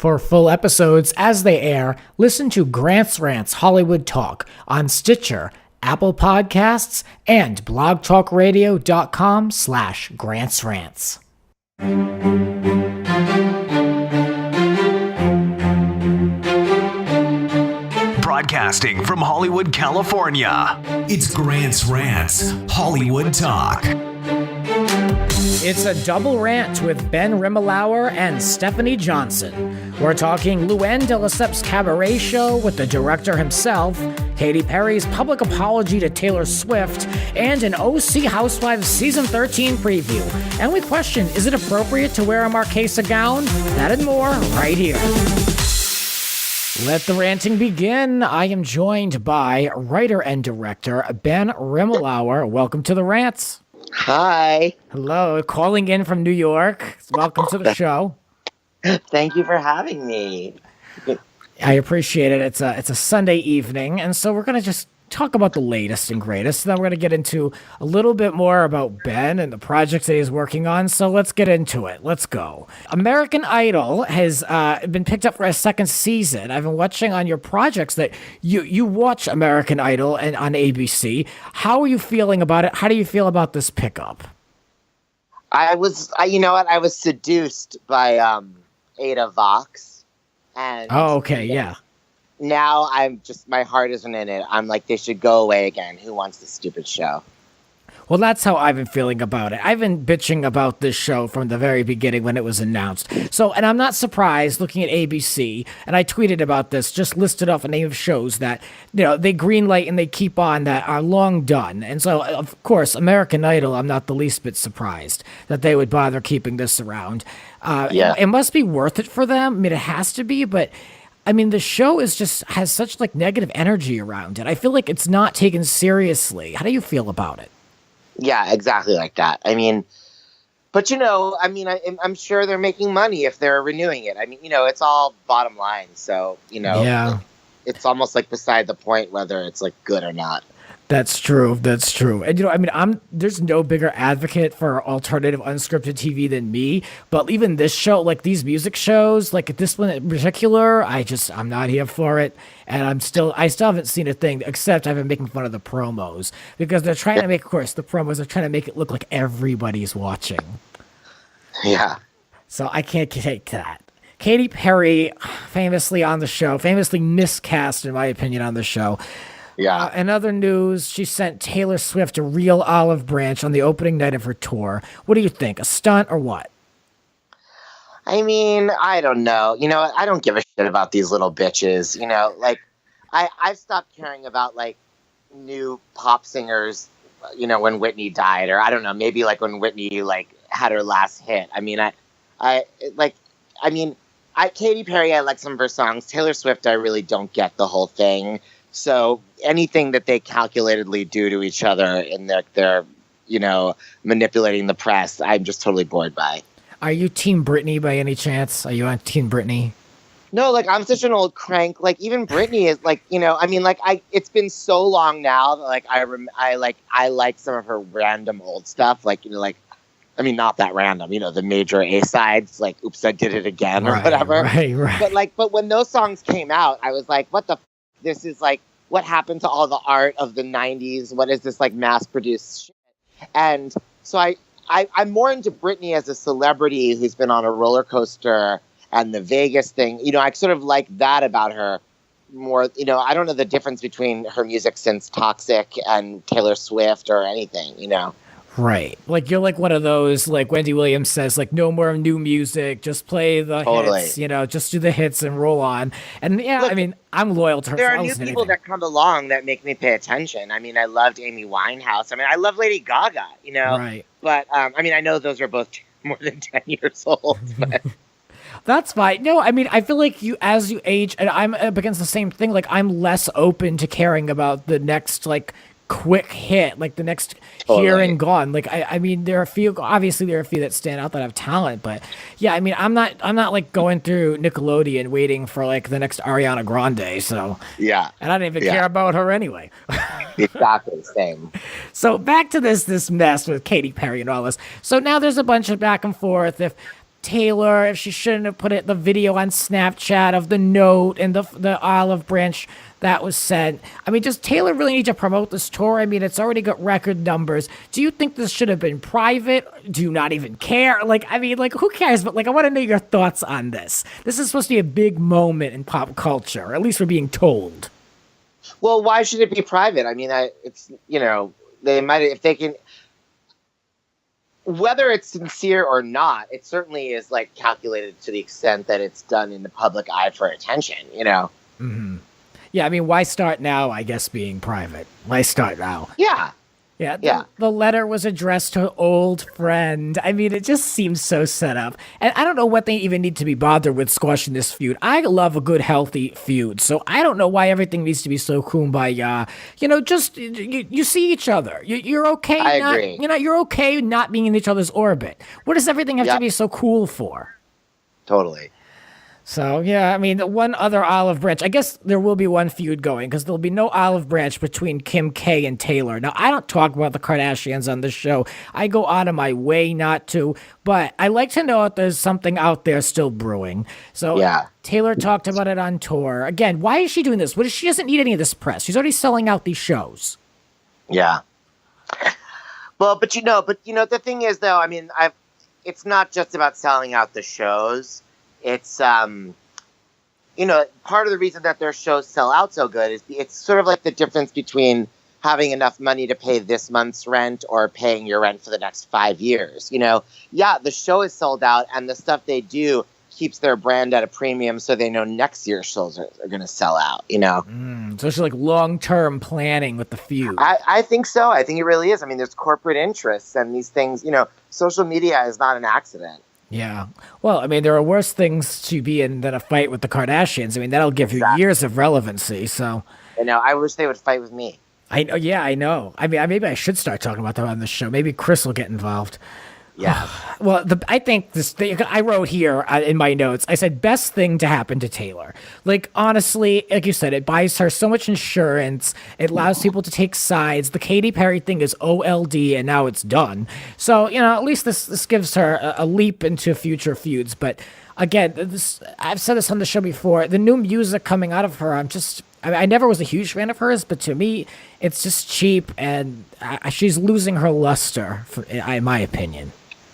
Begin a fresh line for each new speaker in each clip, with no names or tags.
For full episodes as they air, listen to Rants Hollywood Talk on Stitcher, Apple Podcasts, and blogtalkradio.com/GrantsRants.
Broadcasting from Hollywood, California, it's Grant's Rants Hollywood Talk.
It's a double rant with Ben Rimalower and Stephanie Johnson. We're talking LuAnn de Lesseps' Caberet show with the director himself, Katy Perry's public apology to Taylor Swift, and an OC Housewives Season 13 preview. And we question, is it appropriate to wear a Marchesa gown? That and more right here. Let the ranting begin. I am joined by writer and director Ben Rimalower. Welcome to the Rants.
Hi.
Hello, calling in from New York. Welcome to the show.
Thank you for having me.
I appreciate it. It's a Sunday evening, and so we're going to just talk about the latest and greatest. Then we're going to get into a little bit more about Ben and the projects that he's working on. So let's get into it. Let's go. American Idol has been picked up for a second season. I've been watching on your projects that you watch American Idol and on ABC. How are you feeling about it? How do you feel about this pickup?
I was seduced by Ada Vox. And
oh, okay, yeah.
Now my heart isn't in it. I'm like, they should go away again. Who wants this stupid show?
Well, that's how I've been feeling about it. I've been bitching about this show from the very beginning when it was announced. So, and I'm not surprised looking at ABC, and I tweeted about this, just listed off a name of shows that, they greenlight and they keep on that are long done. And so, of course, American Idol, I'm not the least bit surprised that they would bother keeping this around. It must be worth it for them. I mean, it has to be, but the show has such negative energy around it. I feel like it's not taken seriously. How do you feel about it?
Yeah, exactly like that. But I'm sure they're making money if they're renewing it. It's all bottom line. So, it's almost beside the point whether it's good or not.
That's true. And there's no bigger advocate for alternative unscripted TV than me. But even this show, these music shows, this one in particular, I'm not here for it. And I still haven't seen a thing, except I've been making fun of the promos because they're trying to make, of course, the promos are trying to make it look like everybody's watching.
Yeah.
So I can't take that. Katy Perry, famously miscast, in my opinion, on the show.
Yeah.
In other news, she sent Taylor Swift a real olive branch on the opening night of her tour. What do you think? A stunt or what?
I don't know. I don't give a shit about these little bitches. I've stopped caring about new pop singers, when Whitney died, or I don't know, maybe when Whitney had her last hit. Katy Perry, I like some of her songs. Taylor Swift, I really don't get the whole thing. So anything that they calculatedly do to each other in their manipulating the press, I'm just totally bored by.
Are you Team Britney by any chance? Are you on Team Britney?
No, I'm such an old crank. Even Britney is it's been so long now that I like some of her random old stuff. Not that random, the major A-sides, Oops, I Did It Again or whatever.
Right.
But when those songs came out, I was like, what the this is what happened to all the art of the 90s? What is this mass-produced shit? And so I'm more into Britney as a celebrity who's been on a roller coaster and the Vegas thing. I sort of like that about her more. I don't know the difference between her music since Toxic and Taylor Swift or anything,
Right. You're one of those, Wendy Williams says, no more new music, just play the hits, just do the hits and roll on. And I'm loyal to her.
There are new people that come along that make me pay attention. I loved Amy Winehouse. I love Lady Gaga,
Right.
But, I know those are both more than 10 years old, but...
That's fine. No, I feel like as you age, and I'm up against the same thing, I'm less open to caring about the next, quick hit, the next here and gone. There are a few that stand out that have talent, but yeah, I'm not going through Nickelodeon waiting for the next Ariana Grande. So
yeah,
and I didn't even care about her anyway.
Exactly, same.
So back to this mess with Katy Perry and all this. So now there's a bunch of back and forth. Taylor, if she shouldn't have put the video on Snapchat of the note and the olive branch that was sent. I mean, does Taylor really need to promote this tour? I mean, it's already got record numbers. Do you think this should have been private? Do you not even care? Like, I mean, like, who cares? But, like, I want to know your thoughts on this. This is supposed to be a big moment in pop culture, or at least we're being told.
Well, why should it be private? I mean, it's, you know, they might, if they can, whether it's sincere or not, it certainly is, like, calculated to the extent that it's done in the public eye for attention, you know?
Mm-hmm. Yeah, I mean, why start now, I guess, being private? Why start now?
Yeah.
Yeah, the letter was addressed to old friend. I mean, it just seems so set up. And I don't know what they even need to be bothered with squashing this feud. I love a good, healthy feud. So I don't know why everything needs to be so kumbaya. You know, just, you see each other. You're okay.
I agree.
You know, you're okay not being in each other's orbit. What does everything have to be so cool for?
Totally.
So, yeah, I mean, the one other olive branch. I guess there will be one feud going because there'll be no olive branch between Kim K and Taylor. Now, I don't talk about the Kardashians on this show. I go out of my way not to, but I like to know if there's something out there still brewing. So, yeah. Taylor talked about it on tour. Again, why is she doing this? She doesn't need any of this press. She's already selling out these shows.
Yeah. Well, but you know, the thing is, though, I mean, it's not just about selling out the shows. It's, you know, part of the reason that their shows sell out so good is it's sort of like the difference between having enough money to pay this month's rent or paying your rent for the next 5 years. You know, yeah, the show is sold out and the stuff they do keeps their brand at a premium so they know next year's shows are going to sell out, you know?
So it's like long-term planning with the feud.
I think so. I think it really is. I mean, there's corporate interests and these things, you know, social media is not an accident.
Yeah. Well, I mean, there are worse things to be in than a fight with the Kardashians. I mean, that'll give you years of relevancy, so.
You know, I wish they would fight with me.
I know. Yeah, I know. I mean, maybe I should start talking about them on the show. Maybe Chris will get involved.
Yeah.
Well, I think this thing, I wrote here in my notes, I said, best thing to happen to Taylor. Like, honestly, like you said, it buys her so much insurance. It allows people to take sides. The Katy Perry thing is OLD, and now it's done. So, you know, at least this gives her a leap into future feuds. But again, I've said this on the show before, the new music coming out of her, I never was a huge fan of hers, but to me, it's just cheap, and she's losing her luster, in my opinion.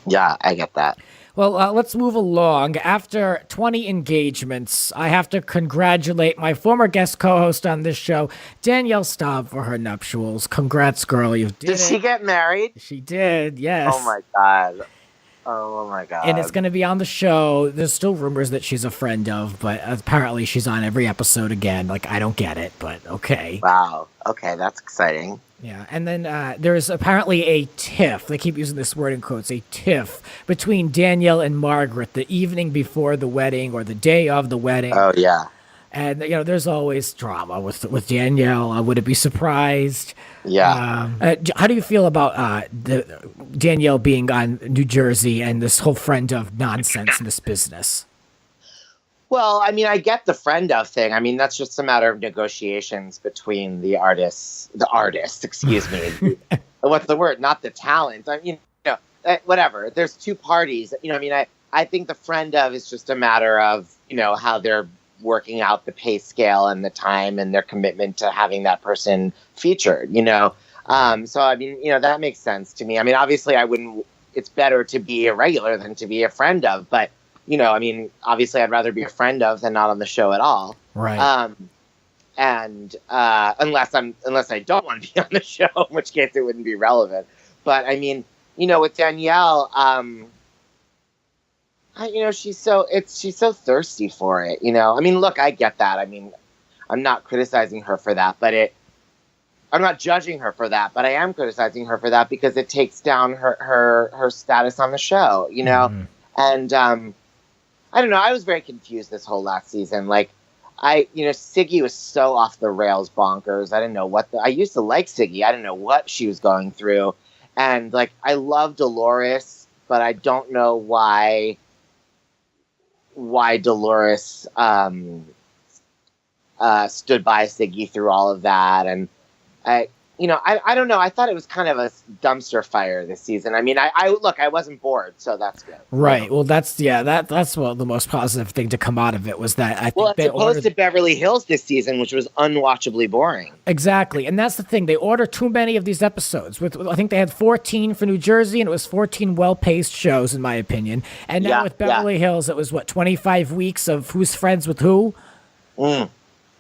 Yeah, I get that.
Well, let's move along. After 20 engagements, I have to congratulate my former guest co-host on this show, Danielle Staub, for her nuptials. Congrats, girl. You did it.
Did she get married?
She did, yes.
Oh, my God. Oh, my God.
And it's going to be on the show. There's still rumors that she's a friend of, but apparently she's on every episode again. Like, I don't get it, but okay.
Wow. Okay, that's exciting.
Yeah, and then there's apparently a tiff. They keep using this word in quotes, a tiff between Danielle and Margaret the evening before the wedding or the day of the wedding.
Oh, yeah.
And, you know, there's always drama with Danielle. I wouldn't be surprised.
Yeah.
How do you feel about Danielle being on New Jersey and this whole friend of nonsense in this business?
Well, I mean, I get the friend of thing. I mean, that's just a matter of negotiations between the artists, excuse me. What's the word? Not the talent. I mean, you know, whatever. There's two parties. You know, I mean, I think the friend of is just a matter of, you know, how they're working out the pay scale and the time and their commitment to having that person featured, you know? So, I mean, you know, that makes sense to me. I mean, obviously it's better to be a regular than to be a friend of, but, you know, I mean, obviously I'd rather be a friend of than not on the show at all.
Right.
And unless I don't want to be on the show, in which case it wouldn't be relevant. But I mean, you know, with Danielle, you know, she's so thirsty for it, you know. I mean, look, I get that. I mean, I'm not criticizing her for that, but I'm not judging her for that, but I am criticizing her for that because it takes down her status on the show, you know. Mm-hmm. And I don't know. I was very confused this whole last season. Like, Siggy was so off the rails bonkers. I didn't know I used to like Siggy. I didn't know what she was going through. And, like, I love Dolores, but I don't know why Dolores stood by Siggy through all of that. And I don't know. I thought it was kind of a dumpster fire this season. I mean, I wasn't bored, so that's good.
Right. Well, that's well, the most positive thing to come out of it was that I think
Well,
they
as opposed
ordered
to Beverly Hills this season, which was unwatchably boring.
exactly, and that's the thing. They ordered too many of these episodes. I think they had 14 for New Jersey, and it was 14 well-paced shows, in my opinion. And now with Beverly Hills, it was 25 weeks of who's friends with who.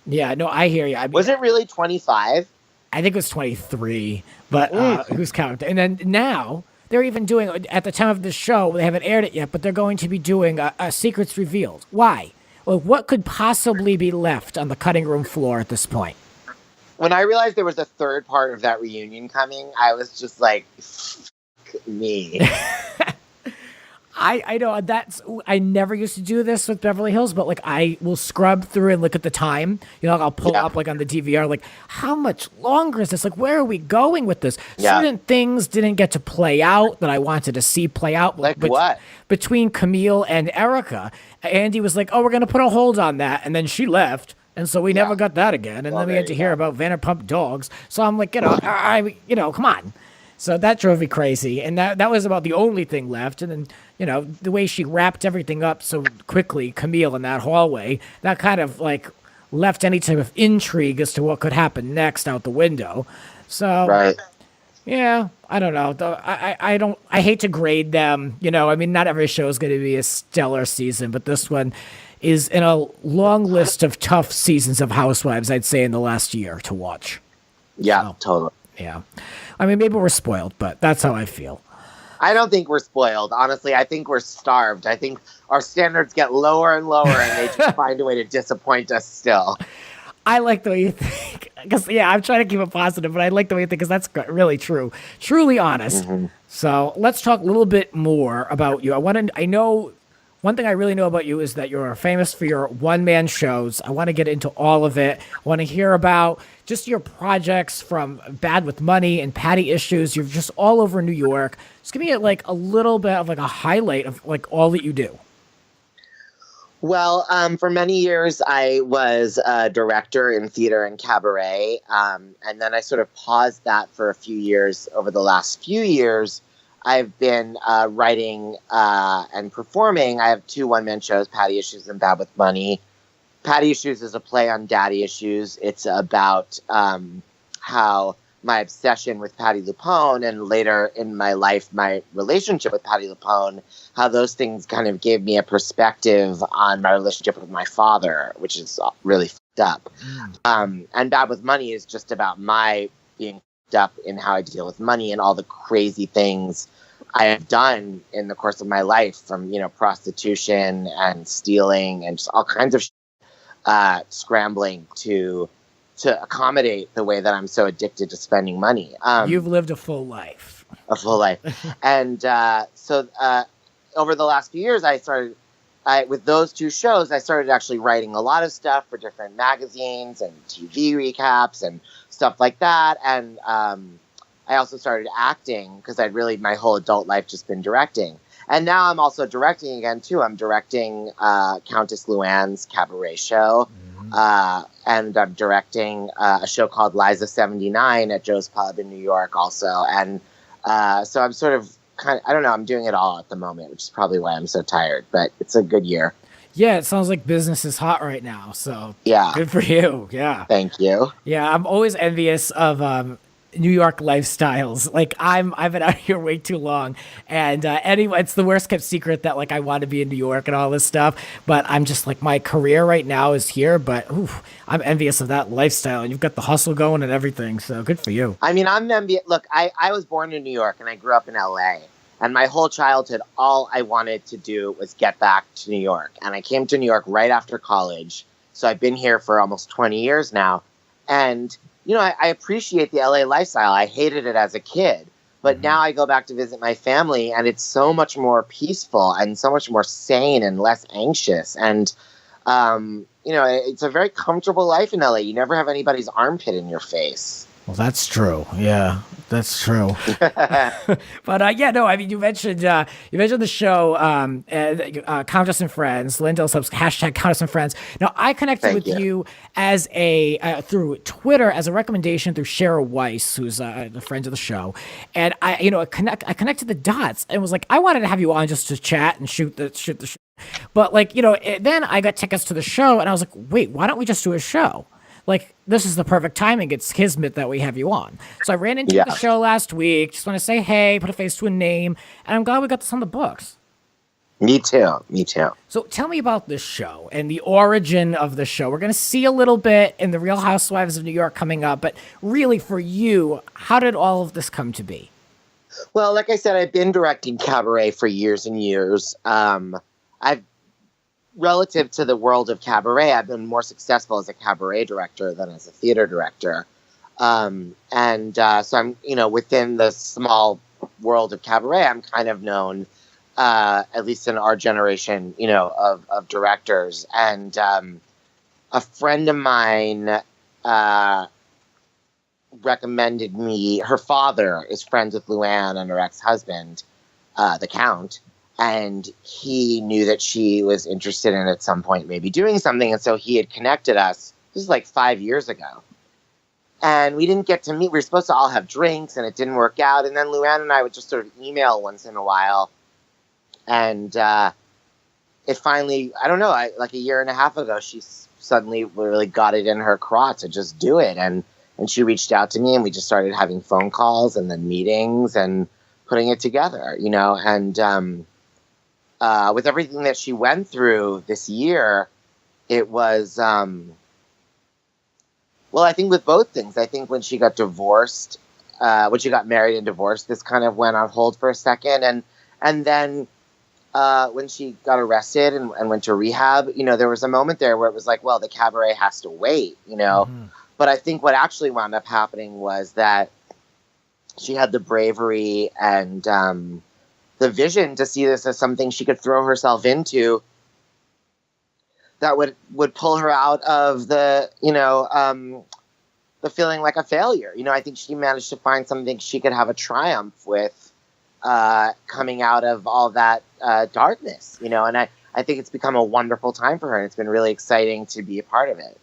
Yeah. No, I hear you. I mean,
Was it really 25?
I think it was 23, but who's counting? And then now they're even doing, at the time of this show, they haven't aired it yet, but they're going to be doing a Secrets Revealed. Why? Well, what could possibly be left on the cutting room floor at this point?
When I realized there was a third part of that reunion coming, I was just like, F- me.
I know I never used to do this with Beverly Hills, but like I will scrub through and look at the time. I'll pull up like on the DVR, like how much longer is this? Like where are we going with this? Certain things didn't get to play out that I wanted to see play out.
Like what?
Between Camille and Erica, Andy was like, "Oh, we're gonna put a hold on that," and then she left. And so we never got that again. And then we had to hear about Vanderpump Dogs. So I'm like, come on. So that drove me crazy. And that was about the only thing left. And then, the way she wrapped everything up so quickly, Camille, in that hallway, that kind of like left any type of intrigue as to what could happen next out the window. So,
right.
Yeah, I don't know. I hate to grade them. I mean, not every show is going to be a stellar season, but this one is in a long list of tough seasons of Housewives, I'd say, in the last year to watch.
Yeah, totally.
Yeah. I mean, maybe we're spoiled, but that's how I feel.
I don't think we're spoiled. Honestly, I think we're starved. I think our standards get lower and lower, and they just find a way to disappoint us still.
I like the way you think. Because, I'm trying to keep it positive, but I like the way you think because that's really true. Truly honest. Mm-hmm. So let's talk a little bit more about you. I know one thing I really know about you is that you're famous for your one-man shows. I want to get into all of it. I want to hear about just your projects from Bad with Money and Patty Issues. You're just all over New York. Just give me like a little bit of like a highlight of like all that you do.
Well, for many years, I was a director in theater and cabaret. And then I sort of paused that for a few years. Over the last few years, I've been writing and performing. I have 2 one-man shows, Patty Issues and Bad with Money. Patty Issues is a play on daddy issues. It's about how my obsession with Patti LuPone and later in my life, my relationship with Patti LuPone, how those things kind of gave me a perspective on my relationship with my father, which is really fucked up. And Bad with Money is just about my being fucked up in how I deal with money and all the crazy things I have done in the course of my life, from, prostitution and stealing and just all kinds of scrambling to accommodate the way that I'm so addicted to spending money.
You've lived a full life.
A full life. And so over the last few years, with those 2 shows, I started actually writing a lot of stuff for different magazines and TV recaps and stuff like that. And I also started acting because my whole adult life just been directing. And now I'm also directing again, too. I'm directing Countess LuAnn's Cabaret show. And I'm directing a show called Liza 79 at Joe's Pub in New York also. And so I'm sort of I'm doing it all at the moment, which is probably why I'm so tired. But it's a good year.
Yeah, it sounds like business is hot right now. So
yeah,
good for you. Yeah.
Thank you.
Yeah, I'm always envious of New York lifestyles. Like I've been out here way too long, and anyway, it's the worst kept secret that like I want to be in New York and all this stuff. But I'm just like, my career right now is here, but I'm envious of that lifestyle. And you've got the hustle going and everything, so good for you.
I mean, I'm envious. Look, I was born in New York and I grew up in LA, and my whole childhood, all I wanted to do was get back to New York. And I came to New York right after college, so I've been here for almost 20 years now, and I appreciate the LA lifestyle. I hated it as a kid, but now I go back to visit my family and it's so much more peaceful and so much more sane and less anxious. And, it's a very comfortable life in LA. You never have anybody's armpit in your face.
Well, that's true. Yeah, that's true. But yeah, no, I mean, you mentioned the show, Countess and Friends, Lesseps, hashtag Countess and Friends. Now, I connected with you as through Twitter as a recommendation through Shara Weiss, who's a friend of the show, and I connected the dots and was like, I wanted to have you on just to chat and shoot the show. But then I got tickets to the show, and I was like, wait, why don't we just do a show? Like, this is the perfect timing. It's kismet that we have you on. So I ran into the show last week. Just want to say hey, put a face to a name, and I'm glad we got this on the books.
Me too.
So tell me about this show and the origin of the show. We're going to see a little bit in the Real Housewives of New York coming up, but really for you, how did all of this come to be?
Well, like I said, I've been directing Cabaret for years and years. Relative to the world of cabaret, I've been more successful as a cabaret director than as a theater director. So I'm, within the small world of cabaret, I'm kind of known, at least in our generation, of directors. And a friend of mine recommended me. Her father is friends with LuAnn and her ex-husband, the Count. And he knew that she was interested in at some point maybe doing something. And so he had connected us. This was like 5 years ago. And we didn't get to meet. We were supposed to all have drinks, and it didn't work out. And then LuAnn and I would just sort of email once in a while. And it finally, I don't know, like a year and a half ago, she suddenly really got it in her craw to just do it. And she reached out to me, and we just started having phone calls and then meetings and putting it together, and with everything that she went through this year, it was, I think with both things. I think when she got divorced, when she got married and divorced, this kind of went on hold for a second. And then when she got arrested and went to rehab, there was a moment there where it was like, well, the cabaret has to wait, Mm-hmm. But I think what actually wound up happening was that she had the bravery and the vision to see this as something she could throw herself into that would pull her out of the feeling like a failure. I think she managed to find something she could have a triumph with coming out of all that darkness, and I think it's become a wonderful time for her, and it's been really exciting to be a part of it.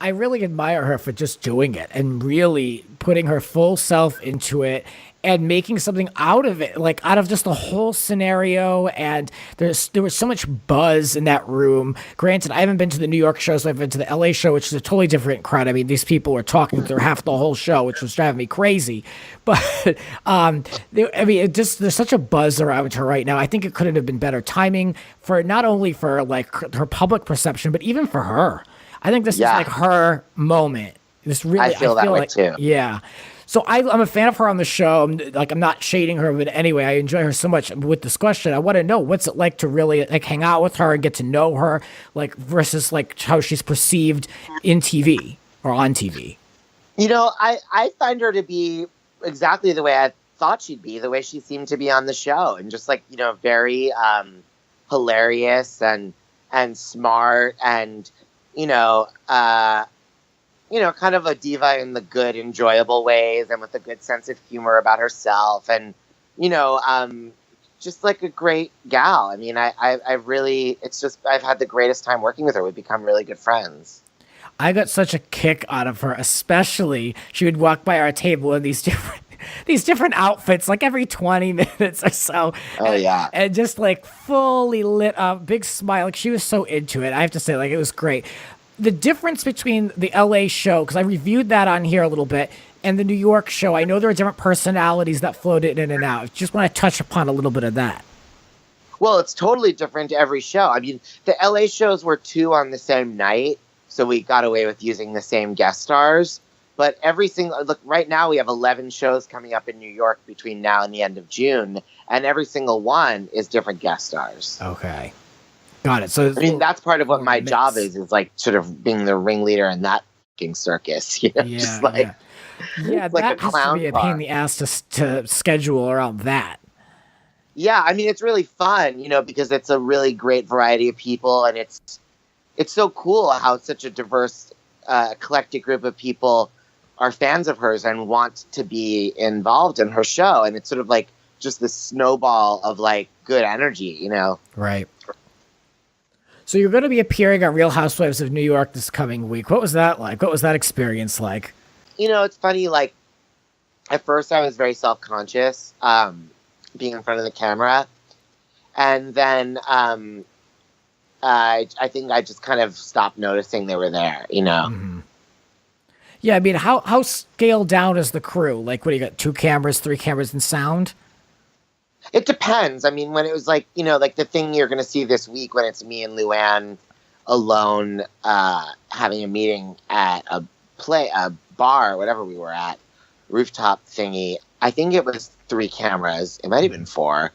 I really admire her for just doing it and really putting her full self into it and making something out of it, like out of just the whole scenario. And there was so much buzz in that room. Granted, I haven't been to the New York show, so I've been to the LA show, which is a totally different crowd. I mean, these people were talking through half the whole show, which was driving me crazy. But there's such a buzz around her right now. I think it couldn't have been better timing for not only for like her public perception, but even for her. I think this is like her moment. This really,
I feel that way too.
Yeah. So I'm a fan of her on the show. I'm not shading her, but anyway, I enjoy her so much. With this question, I want to know what's it like to really like hang out with her and get to know her, like versus like how she's perceived in TV or on TV.
I find her to be exactly the way I thought she'd be, the way she seemed to be on the show, and just like very hilarious and smart and kind of a diva in the good, enjoyable ways, and with a good sense of humor about herself, and just like a great gal. I mean, I've had the greatest time working with her. We've become really good friends.
I got such a kick out of her, especially she would walk by our table in these different outfits, like every 20 minutes or so.
Oh, yeah.
And just like fully lit up, big smile. Like she was so into it. I have to say, like, it was great. The difference between the LA show, because I reviewed that on here a little bit, and the New York show, I know there are different personalities that floated in and out. Just want to touch upon a little bit of that.
Well, it's totally different every show. I mean, the LA shows were 2 on the same night, so we got away with using the same guest stars. But right now we have 11 shows coming up in New York between now and the end of June, and every single one is different guest stars.
Okay. Got it. So
that's part of what my job is like sort of being the ringleader in that fucking circus.
Yeah,
just like,
yeah,
like
that
a
has
clown
to be a
car.
pain in the ass to schedule around that.
Yeah, I mean, it's really fun, because it's a really great variety of people, and it's so cool how such a diverse, eclectic group of people are fans of hers and want to be involved in her show. And it's sort of like just this snowball of like good energy, you know?
Right. So you're going to be appearing on Real Housewives of New York this coming week. What was that like? What was that experience like?
You know, it's funny, like, at first I was very self-conscious, being in front of the camera. And then I think I just kind of stopped noticing they were there, you know?
Mm-hmm. Yeah, I mean, how scaled down is the crew? Like, what do you got, 2 cameras, 3 cameras, and sound?
It depends. I mean, when it was like, you know, like the thing you're going to see this week when it's me and LuAnn alone having a meeting at a bar, whatever we were at, rooftop thingy, I think it was 3 cameras. It might have been 4.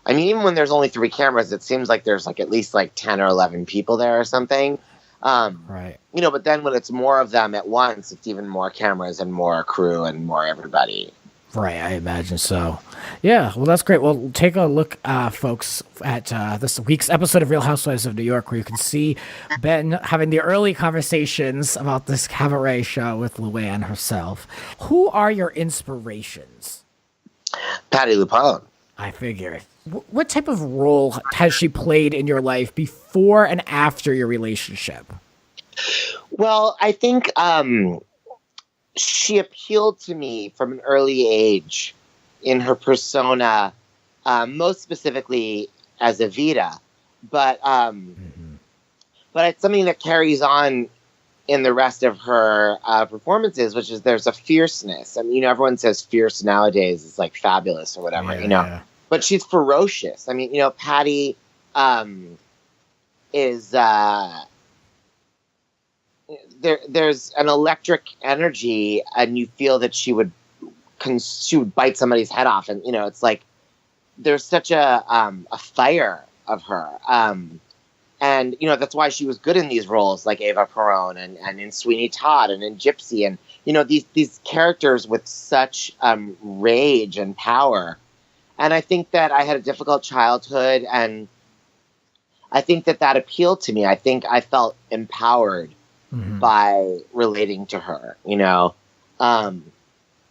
I mean, even when there's only 3 cameras, it seems like there's like at least like 10 or 11 people there or something.
Right.
You know, but then when it's more of them at once, it's even more cameras and more crew and more everybody.
Right, I imagine so. Yeah, well, that's great. Well, take a look, folks, at this week's episode of Real Housewives of New York, where you can see Ben having the early conversations about this cabaret show with LuAnn herself. Who are your inspirations?
Patti LuPone.
I figure. What type of role has she played in your life before and after your relationship?
Well, I think she appealed to me from an early age in her persona, most specifically as Evita, but it's something that carries on in the rest of her performances, which is there's a fierceness. I mean, you know, everyone says fierce nowadays is like fabulous or whatever, you know. Yeah. But she's ferocious. I mean, you know, Patti is there's an electric energy, and you feel that she would bite somebody's head off, and you know, it's like there's such a fire of her, and you know that's why she was good in these roles like Eva Peron and in Sweeney Todd and in Gypsy, and you know these characters with such rage and power. And I think that I had a difficult childhood, and I think that appealed to me. I think I felt empowered by relating to her, you know. And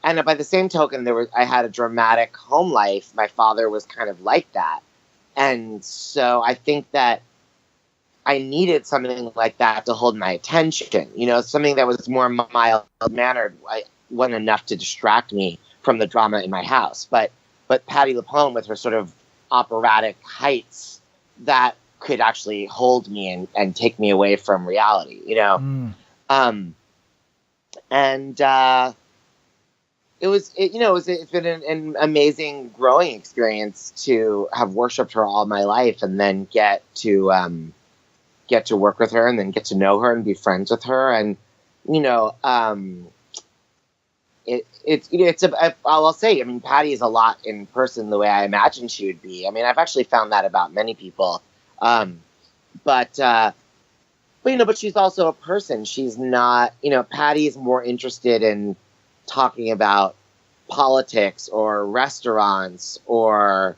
by the same token, I had a dramatic home life. My father was kind of like that. And so I think that I needed something like that to hold my attention, you know, something that was more mild-mannered. Wasn't enough to distract me from the drama in my house. But Patti LuPone, with her sort of operatic heights, that could actually hold me and take me away from reality, you know? It's been an amazing growing experience to have worshipped her all my life and then get to work with her and then get to know her and be friends with her. And, you know, I'll say, I mean, Patti is a lot in person the way I imagined she would be. I mean, I've actually found that about many people. But she's also a person. She's not, you know, Patty's more interested in talking about politics or restaurants or,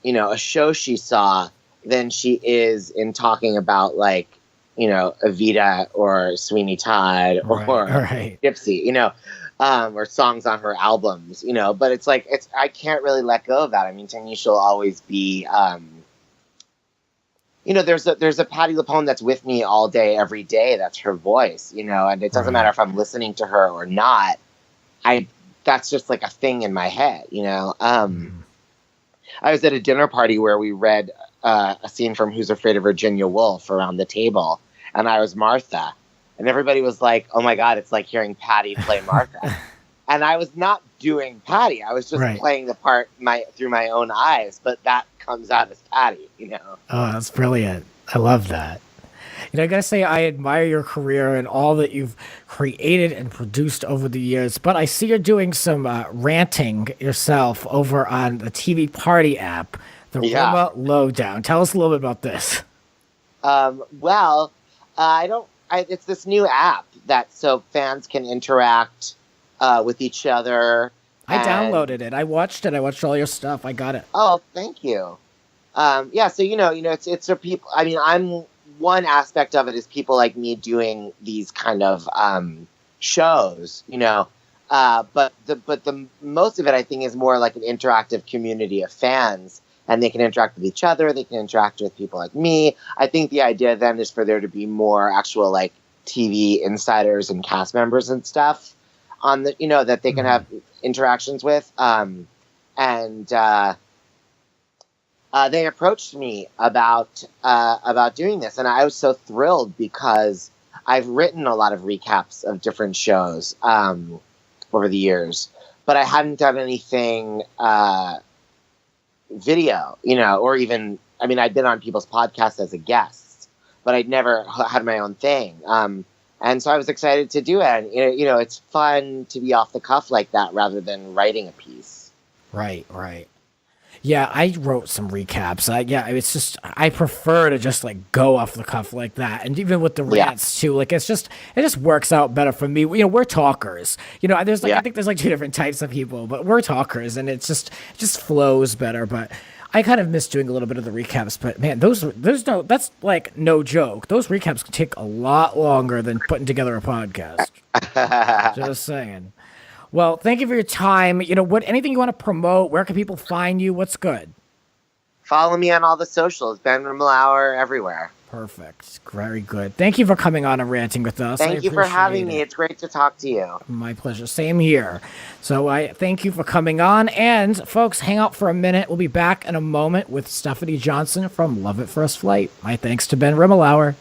you know, a show she saw than she is in talking about, like, you know, Evita or Sweeney Todd or Gypsy, you know. Or songs on her albums, you know, but I can't really let go of that. I mean, to me, she'll always be, you know, there's a Patti LuPone that's with me all day, every day. That's her voice, you know, and it doesn't matter if I'm listening to her or not. That's just like a thing in my head, you know. I was at a dinner party where we read a scene from Who's Afraid of Virginia Woolf around the table, and I was Martha. And everybody was like, oh, my God, it's like hearing Patti play Martha. And I was not doing Patti. I was just playing the part through my own eyes. But that comes out as Patti, you know. Oh,
that's brilliant. I love that. You know, I got to say, I admire your career and all that you've created and produced over the years. But I see you're doing some ranting yourself over on the TV Party app, the Rima Lowdown. Tell us a little bit about this.
It's this new app so fans can interact with each other.
I downloaded it. I watched it. I watched all your stuff. I got it.
Oh, thank you. So you know, it's for people. I mean, one aspect of it is people like me doing these kind of shows, you know. But the most of it, I think, is more like an interactive community of fans, and they can interact with each other. They can interact with people like me. I think the idea then is for there to be more actual like TV insiders and cast members and stuff on the, that they can have interactions with. And they approached me about doing this, and I was so thrilled because I've written a lot of recaps of different shows over the years, but I hadn't done anything video, or even, I'd been on people's podcasts as a guest, but I'd never had my own thing. And so I was excited to do it. And, it's fun to be off the cuff like that rather than writing a piece.
Right. Yeah, I wrote some recaps. It's just, I prefer to just like go off the cuff like that. And even with the rants too, like it just works out better for me. We're talkers. There's like, I think there's like two different types of people, but we're talkers, and it just flows better. But I kind of miss doing a little bit of the recaps, but man, that's like no joke. Those recaps can take a lot longer than putting together a podcast. Just saying. Well, thank you for your time. Anything you want to promote? Where can people find you? What's good?
Follow me on all the socials. Ben Rimalower everywhere.
Perfect. Very good. Thank you for coming on and ranting with us.
Thank you for having me. It's great to talk to you.
My pleasure. Same here. So I thank you for coming on. And folks, hang out for a minute. We'll be back in a moment with Stephanie Johnson from Love at First Flight. My thanks to Ben Rimalower.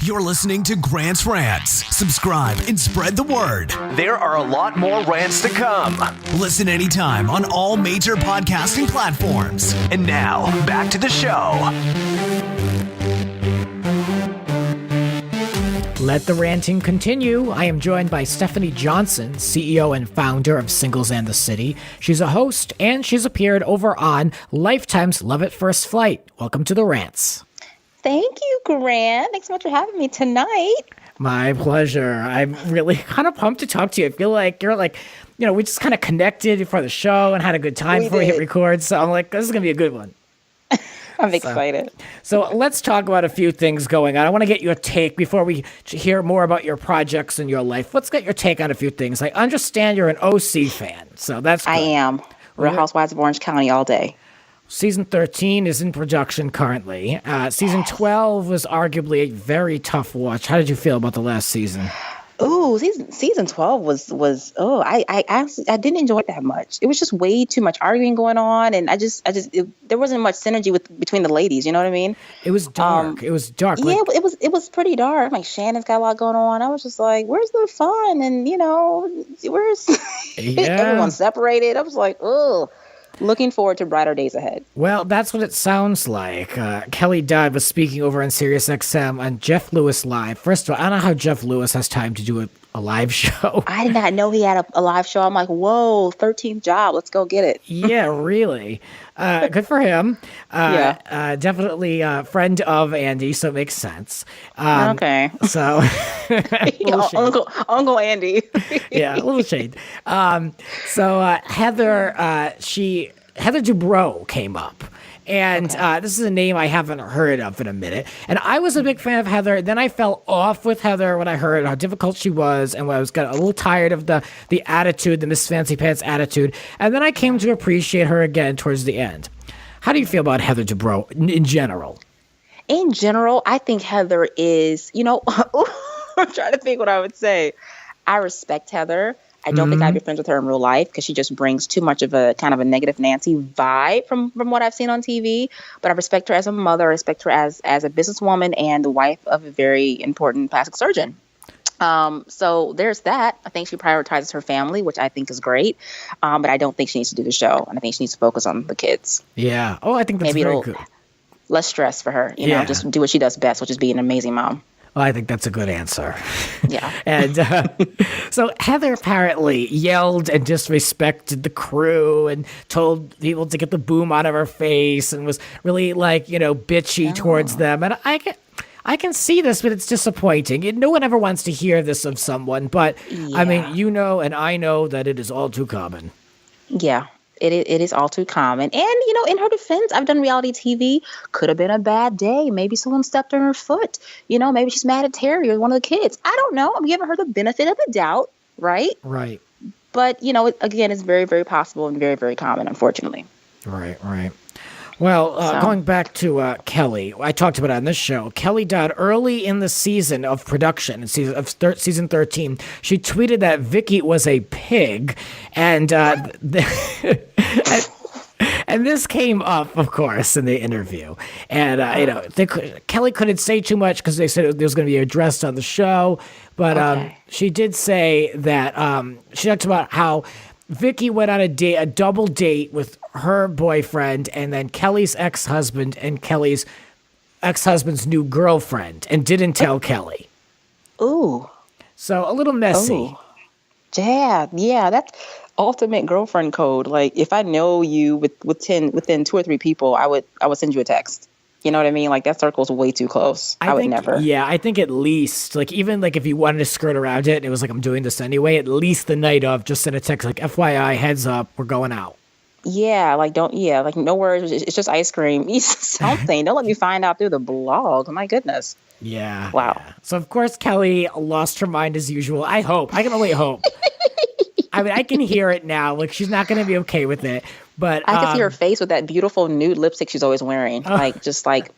You're listening to Grant's Rants. Subscribe and spread the word. There are a lot more rants to come. Listen anytime on all major podcasting platforms. And now, back to the show.
Let the ranting continue. I am joined by Stephanie Johnson, CEO and founder of Singles and the City. She's a host, and she's appeared over on Lifetime's Love at First Flight. Welcome to the Rants.
Thank you, Grant. Thanks so much for having me tonight.
My pleasure. I'm really kind of pumped to talk to you. I feel like you're like, we just kind of connected before the show and had a good time before we hit record. So I'm like, this is going to be a good one.
I'm excited.
So let's talk about a few things going on. I want to get your take before we hear more about your projects and your life. Let's get your take on a few things. I understand you're an OC fan, so that's good.
I am. Real Housewives of Orange County all day.
Season 13 is in production currently. Season 12 was arguably a very tough watch. How did you feel about the last season?
Ooh, season 12 was I actually didn't enjoy it that much. It was just way too much arguing going on, and there wasn't much synergy between the ladies. You know what I mean?
It was dark. It was dark.
Yeah, it was pretty dark. Like Shannon's got a lot going on. I was just like, where's the fun? And where's everyone separated? I was like, oh. Looking forward to brighter days ahead.
Well, that's what it sounds like. Kelly Dodd was speaking over on SiriusXM on Jeff Lewis Live. First of all, I don't know how Jeff Lewis has time to do a live show.
I did not know he had a live show. I'm like, whoa, 13th job. Let's go get it.
Yeah, really. Good for him. Definitely a friend of Andy, so it makes sense.
Okay.
So,
Uncle Andy.
Yeah, a little shade. So Heather Dubrow came up. And this is a name I haven't heard of in a minute. And I was a big fan of Heather. Then I fell off with Heather when I heard how difficult she was, and when I got a little tired of the attitude, the Miss Fancy Pants attitude. And then I came to appreciate her again towards the end. How do you feel about Heather Dubrow in general?
In general, I think Heather is, I'm trying to think what I would say. I respect Heather. I don't think I'd be friends with her in real life because she just brings too much of a kind of a negative Nancy vibe from what I've seen on TV. But I respect her as a mother. I respect her as a businesswoman and the wife of a very important plastic surgeon. So there's that. I think she prioritizes her family, which I think is great. But I don't think she needs to do the show. And I think she needs to focus on the kids.
Yeah. Oh, I think that's very good.
Less stress for her. You know, just do what she does best, which is be an amazing mom.
Well, I think that's a good answer.
Yeah.
And so Heather apparently yelled and disrespected the crew and told people to get the boom out of her face and was really bitchy towards them. And I can see this, but it's disappointing. No one ever wants to hear this of someone, but I mean, and I know that it is all too common.
Yeah. It is all too common. And, in her defense, I've done reality TV. Could have been a bad day. Maybe someone stepped on her foot. Maybe she's mad at Terry or one of the kids. I don't know. I'm giving her the benefit of the doubt, right?
Right.
But, again, it's very, very possible and very, very common, unfortunately.
Right. Well, going back to Kelly, I talked about it on this show. Kelly Dodd, early in the season of production, season 13, she tweeted that Vicky was a pig, and and this came up, of course, in the interview. And Kelly couldn't say too much because they said there was going to be addressed on the show, but she did say that she talked about how Vicky went on a double date with her boyfriend and then Kelly's ex-husband and Kelly's ex-husband's new girlfriend and didn't tell Kelly.
Ooh.
So a little messy.
Ooh. Yeah, that's ultimate girlfriend code. Like if I know you within 2 or 3 people, I would send you a text. You know what I mean? Like that circle's way too close. I would never.
Yeah, I think at least even if you wanted to skirt around it and it was like I'm doing this anyway, at least the night of just send a text like FYI, heads up, we're going out.
Yeah, like no worries. It's just ice cream. Eat something. Don't let me find out through the blog. My goodness.
Yeah.
Wow.
Yeah. So of course Kelly lost her mind as usual. I hope. I can only hope. I mean, I can hear it now. Like she's not going to be okay with it. But
I can see her face with that beautiful nude lipstick she's always wearing. Mouth is just like,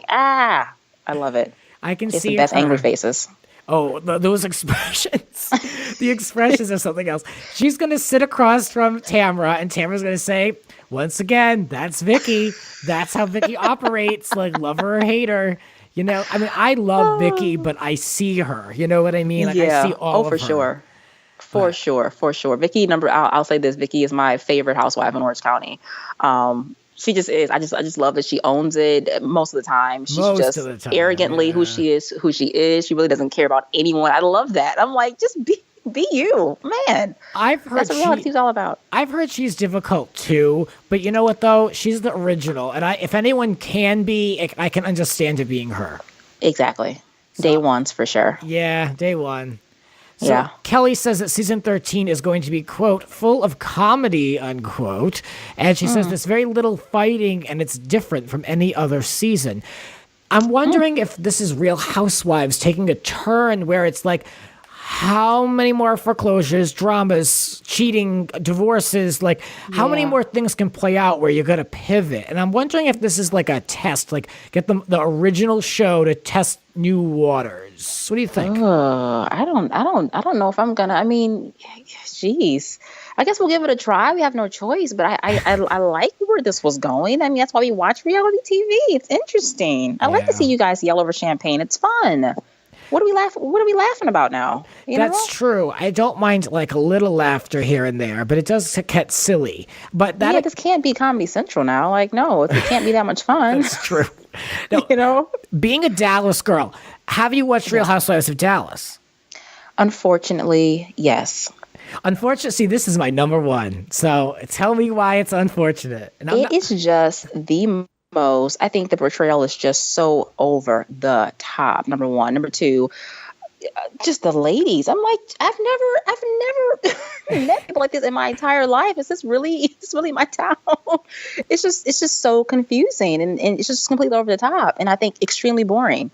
I love it.
I can
it's
see
the best
her.
angry faces.
Oh, those expressions. The expressions are something else. She's going to sit across from Tamra, and Tamra's going to say, once again, that's Vicky. That's how Vicky operates, like love her or hate her. I love Vicky, but I see her. You know what I mean? Like, I see all of her.
Sure. For sure. Vicky, I'll say this. Vicky is my favorite housewife in Orange County. She just is. I just love that she owns it most of the time. She's arrogantly who she is. She really doesn't care about anyone. I love that. I'm like, just be you, man.
I've heard
that's what reality is all about.
I've heard she's difficult too, but you know what though? She's the original, and if anyone can be, I can understand it being her.
Exactly. Day ones for sure.
Yeah, day one. So Kelly says that season 13 is going to be, quote, full of comedy, unquote. And she says there's very little fighting and it's different from any other season. I'm wondering if this is Real Housewives taking a turn where it's like, how many more foreclosures, dramas, cheating, divorces, like how many more things can play out where you're going to pivot? And I'm wondering if this is like a test, like get the original show to test new waters. What do you think?
I don't know if I'm gonna. I mean, geez. I guess we'll give it a try. We have no choice. But I like where this was going. I mean, that's why we watch reality TV. It's interesting. I like to see you guys yell over champagne. It's fun. What are we laughing about now?
That's true. I don't mind like a little laughter here and there, but it does get silly. But
this can't be Comedy Central now. Like, no, it can't be that much fun.
That's true. No, being a Dallas girl, have you watched Real Housewives of Dallas?
Unfortunately, yes.
See, this is my number one. So tell me why it's unfortunate.
It's just the most. I think the portrayal is just so over the top. Number one. Number two, just the ladies. I'm like, I've never met people like this in my entire life. Is this really my town? It's just so confusing and it's just completely over the top. And I think extremely boring.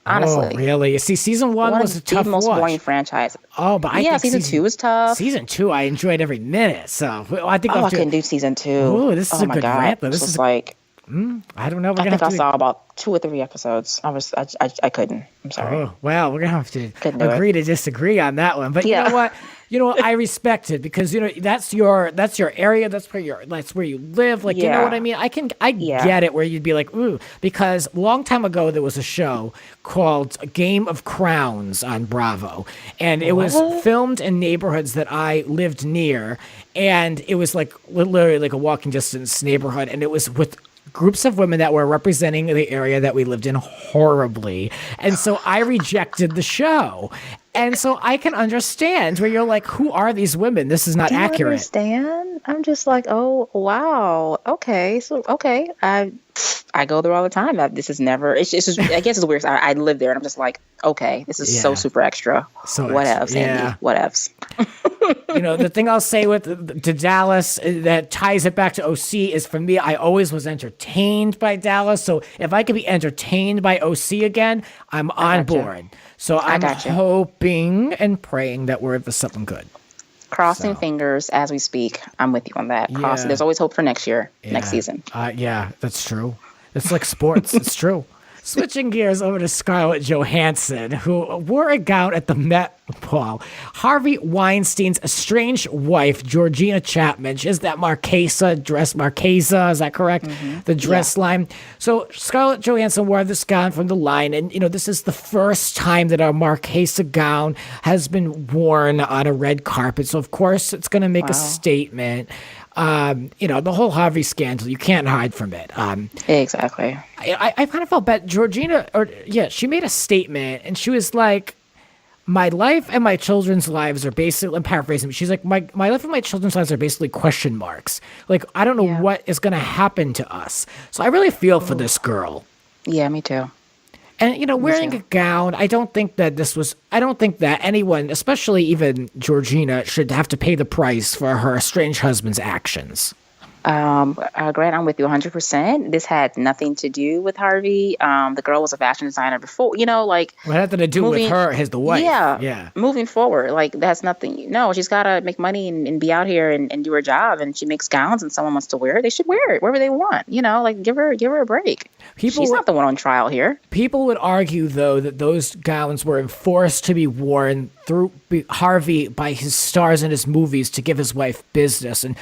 Honestly.
Oh, really? See, season one was a tough
the most
watch.
boring franchise.
Oh, but I think
season 2 was tough.
Season 2, I enjoyed every minute. So I think
I couldn't do season 2.
Ooh, this is a good rant.
This is like.
I don't know.
I think I saw about 2 or 3 episodes. I couldn't. I'm sorry.
Oh, well, we're gonna have to agree to disagree on that one. But you know what? I respect it because that's your area. That's where you live. Like you know what I mean. I get it where you'd be like ooh, because a long time ago there was a show called Game of Crowns on Bravo, and it was filmed in neighborhoods that I lived near, and it was like literally like a walking distance neighborhood, and it was with groups of women that were representing the area that we lived in horribly. And so I rejected the show. And so I can understand where you're like, who are these women? This is not accurate.
I understand. I'm just like, oh, wow. Okay. So, okay. I go there all the time. This is never. It's just. I guess it's weird. I live there, and I'm just like, okay, this is so super extra.
So
whatevs, Andy. Whatevs.
The thing I'll say to Dallas that ties it back to OC is, for me, I always was entertained by Dallas. So if I could be entertained by OC again, I'm on board. So I'm hoping and praying that we're for something good.
Crossing fingers as we speak. I'm with you on that. There's always hope for next year, next season.
Yeah, that's true. It's like sports. It's true. Switching gears over to Scarlett Johansson, who wore a gown at the Met Ball. Harvey Weinstein's estranged wife, Georgina Chapman, she has that Marchesa dress. Marchesa, is that correct? Mm-hmm. The dress line. So Scarlett Johansson wore this gown from the line, and this is the first time that a Marchesa gown has been worn on a red carpet. So of course it's going to make a statement. The whole Harvey scandal, you can't hide from it.
Exactly.
I kind of felt bad. Georgina, she made a statement, and she was like, my life and my children's lives are basically, I'm paraphrasing, she's like, my life and my children's lives are basically question marks. Like, I don't know what is going to happen to us. So I really feel for this girl.
Yeah, me too.
And, wearing a gown, I don't think that anyone, especially even Georgina, should have to pay the price for her estranged husband's actions.
Grant, I'm with you 100%. This had nothing to do with Harvey. The girl was a fashion designer before,
What had to do with her, the wife?
Yeah. Moving forward, that's nothing. No, she's got to make money and be out here and do her job. And she makes gowns and someone wants to wear it. They should wear it wherever they want. Give her a break. She's not the one on trial here.
People would argue, though, that those gowns were enforced to be worn through Harvey by his stars in his movies to give his wife business. And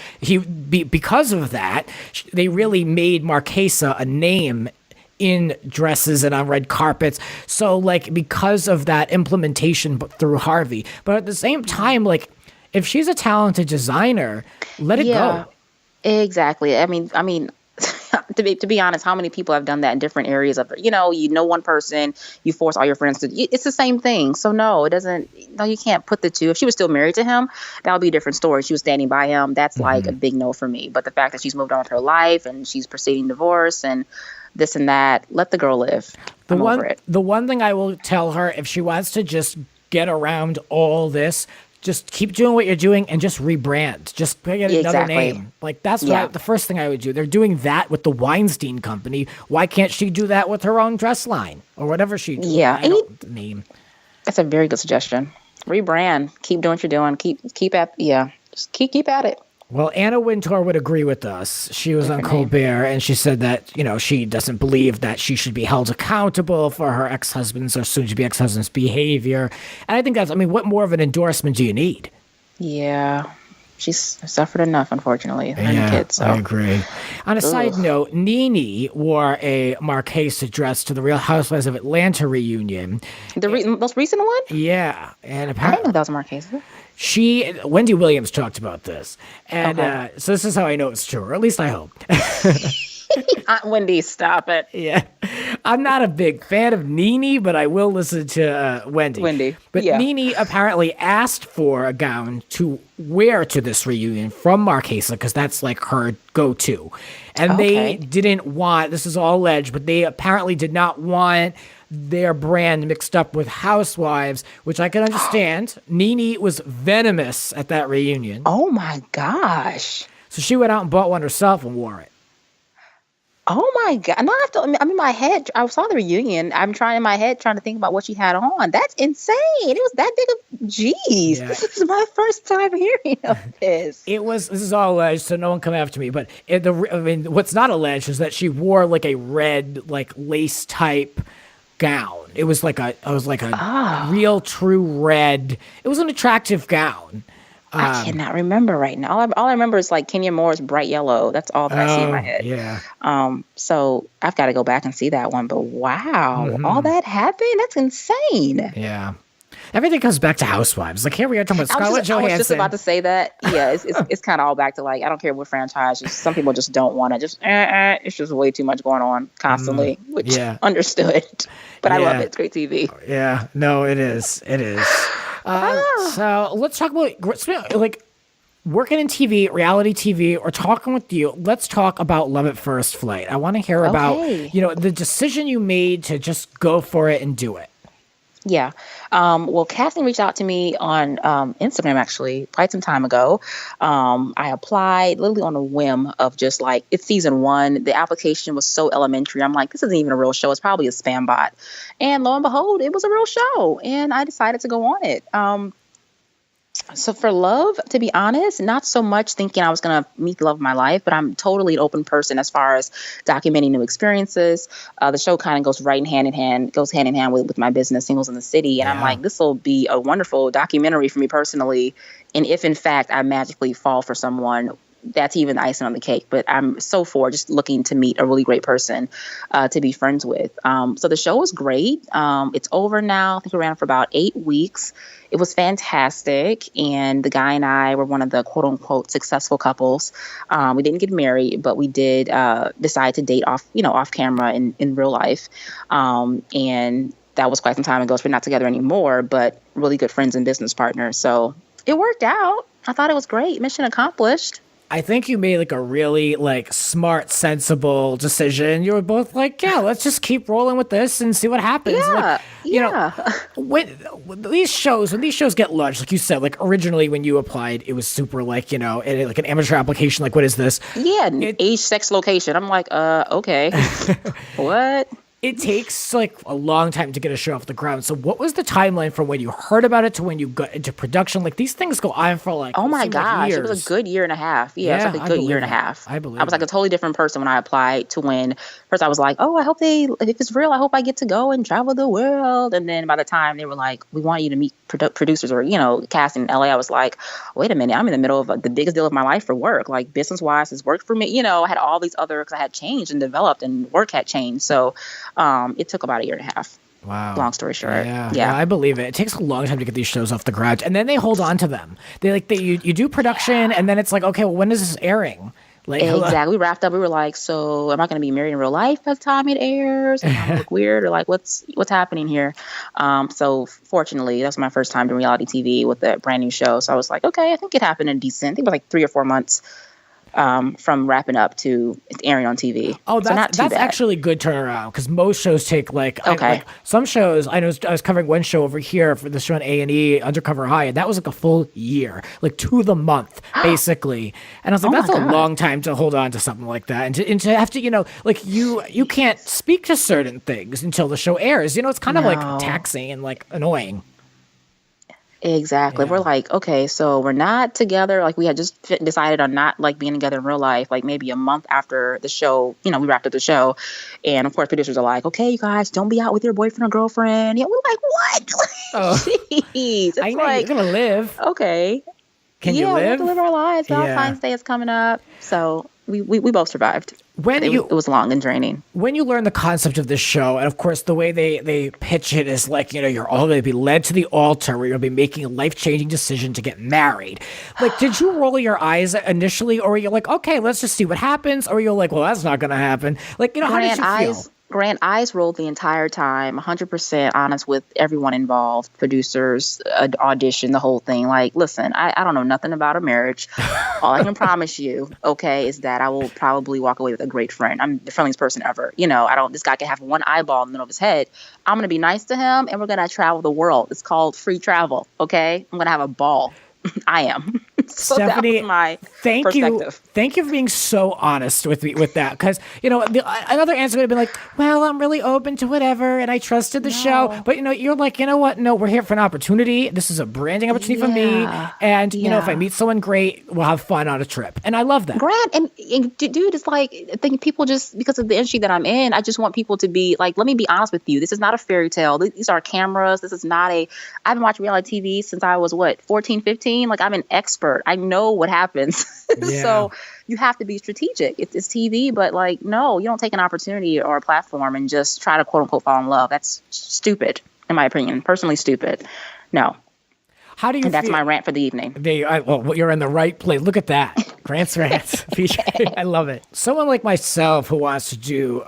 because of that, they really made Marchesa a name in dresses and on red carpets. So, because of that implementation through Harvey. But at the same time, if she's a talented designer, let it go.
Exactly. I mean, to be honest, how many people have done that in different areas of, one person, you force all your friends to, it's the same thing. So you can't put the two. If she was still married to him, that would be a different story. She was standing by him. That's a big no for me. But the fact that she's moved on with her life and she's proceeding divorce and this and that, let the girl live. I'm over it.
The one thing I will tell her, if she wants to just get around all this, just keep doing what you're doing and just rebrand. Just get another name. That's the first thing I would do. They're doing that with the Weinstein Company. Why can't she do that with her own dress line or whatever she does?
Yeah,
name.
That's a very good suggestion. Rebrand. Keep doing what you're doing. Keep at it.
Well, Anna Wintour would agree with us. She was on Colbert, and she said that, she doesn't believe that she should be held accountable for her ex-husband's or soon-to-be ex-husband's behavior. And I think what more of an endorsement do you need?
Yeah. She's suffered enough, unfortunately.
Yeah,
kids, so.
I agree. On a side note, Nene wore a Marchesa dress to the Real Housewives of Atlanta reunion.
The most recent one?
Yeah. And
I didn't know that was a Marchesa.
Wendy Williams talked about this. And so this is how I know it's true, or at least I hope.
Wendy, stop it.
Yeah. I'm not a big fan of Nene, but I will listen to Wendy. But Nene apparently asked for a gown to wear to this reunion from Marchesa because that's her go-to. And they didn't want, this is all alleged, but they apparently did not want their brand mixed up with Housewives, which I can understand. Nene was venomous at that reunion.
Oh my gosh.
So she went out and bought one herself and wore it.
Oh my God. No, I'm in my head. I saw the reunion. I'm trying to think about what she had on. That's insane. It was that big of, jeez. Yeah. This is my first time hearing of this.
This is all alleged, so no one come after me. But what's not alleged is that she wore a red, lace type gown. It was a real true red. It was an attractive gown.
I cannot remember right now. All I remember is Kenya Moore's bright yellow. That's all that I see in my head.
Yeah.
So I've got to go back and see that one. But wow, all that happened? That's insane.
Yeah. Everything comes back to Housewives. Here we are talking about Scarlett Johansson.
I was just about to say that. Yeah, it's kind of all back to I don't care what franchise. Some people just don't want it. It's just way too much going on constantly, which understood. But I love it. It's great TV.
Yeah. No, it is. It is. So let's talk about working in TV, reality TV, or talking with you, let's talk about Love at First Flight. I want to hear about, the decision you made to just go for it and do it.
Yeah. Well, casting reached out to me on Instagram, actually, quite some time ago. I applied literally on a whim of just like, it's season 1. The application was so elementary. I'm like, this isn't even a real show. It's probably a spam bot. And lo and behold, it was a real show. And I decided to go on it. So for love, to be honest, not so much thinking I was going to meet the love of my life, but I'm totally an open person as far as documenting new experiences. The show kind of goes hand in hand with my business, Singles in the City. And I'm like, this will be a wonderful documentary for me personally. And if in fact I magically fall for someone, that's even the icing on the cake. But I'm so for just looking to meet a really great person to be friends with. So the show was great. It's over now. I think we ran it for about 8 weeks. It was fantastic. And the guy and I were one of the quote unquote successful couples. We didn't get married, but we did decide to date off camera in real life. And that was quite some time ago. So we're not together anymore, but really good friends and business partners. So it worked out. I thought it was great. Mission accomplished.
I think you made like a really like smart, sensible decision. You were both like, yeah, let's just keep rolling with this and see what happens.
Yeah,
like, when these shows get launched, like you said, like originally when you applied, it was super like, like an amateur application. Like, what is this?
Yeah, age, sex, location. I'm like, okay, what?
It takes like a long time to get a show off the ground. So what was the timeline from when you heard about it to when you got into production? Like these things go on for like,
oh my gosh,
years.
It was a good year and a half. Yeah, it was like a good year and a half.
I believe
I was like a totally different person when I applied to when first I was like, oh, I hope if it's real, I hope I get to go and travel the world. And then by the time they were like, we want you to meet producers or, casting in LA, I was like, wait a minute, I'm in the middle of the biggest deal of my life for work. Like business wise, it's worked for me. I had all these other, because I had changed and developed and work had changed. So it took about a year and a half.
Wow.
Long story short.
Yeah, I believe it. It takes a long time to get these shows off the ground, and then they hold on to them. You do production, and then it's like, okay, well, when is this airing? Like,
exactly. We wrapped up. We were like, so am I going to be married in real life by the time it airs? Am I gonna look weird, or like what's happening here? So fortunately, that was my first time doing reality TV with a brand new show. So I was like, okay, I think it happened in decent. I think it was like 3 or 4 months. From wrapping up to airing on TV.
Oh, that's actually good turnaround, because most shows take like some shows. I was covering one show over here for the show on A&E, Undercover High, and that was like a full year, like to the month basically. And I was like, that's a long time to hold on to something like that, and to have to like you can't speak to certain things until the show airs. It's kind of like taxing and like annoying.
Exactly. Yeah. We're like, okay, so we're not together. Like we had just decided on not like being together in real life, like maybe a month after the show, we wrapped up the show. And of course, producers are like, okay, you guys, don't be out with your boyfriend or girlfriend. Yeah, we're like, what? Jeez. It's
I know you're going to live.
Okay.
Can you live?
We have to live our lives. Valentine's Day is coming up. So we both survived. It was long and draining.
When you learn the concept of this show, and of course the way they pitch it is like, you're all going to be led to the altar where you'll be making a life-changing decision to get married. Like, did you roll your eyes initially, or were you like, okay, let's just see what happens? Or you're like, well, that's not going to happen. Like, how did you feel?
Grant, eyes rolled the entire time, 100% honest with everyone involved, producers, audition, the whole thing. Like, listen, I don't know nothing about a marriage. All I can promise you, okay, is that I will probably walk away with a great friend. I'm the friendliest person ever. This guy can have one eyeball in the middle of his head. I'm going to be nice to him, and we're going to travel the world. It's called free travel, okay? I'm going to have a ball. I am. So
Stephanie,
that was my
thank you for being so honest with me with that, because another answer would have been like, well, I'm really open to whatever and I trusted the show, but you're like, what, no, we're here for an opportunity. This is a branding opportunity for me, and if I meet someone great, we'll have fun on a trip. And I love that.
Grant, and dude, it's like, I think people just, because of the industry that I'm in, I just want people to be like, let me be honest with you, this is not a fairy tale. These are cameras. This is not I've been watching reality TV since I was 14, 15. Like, I'm an expert. I know what happens. So you have to be strategic. It's TV, but like, no, you don't take an opportunity or a platform and just try to quote unquote fall in love. That's stupid, in my opinion. Personally stupid. No.
How do you
and that's my rant for the evening.
Well, you're in the right place. Look at that. Grant's Rants. I love it. Someone like myself who wants to do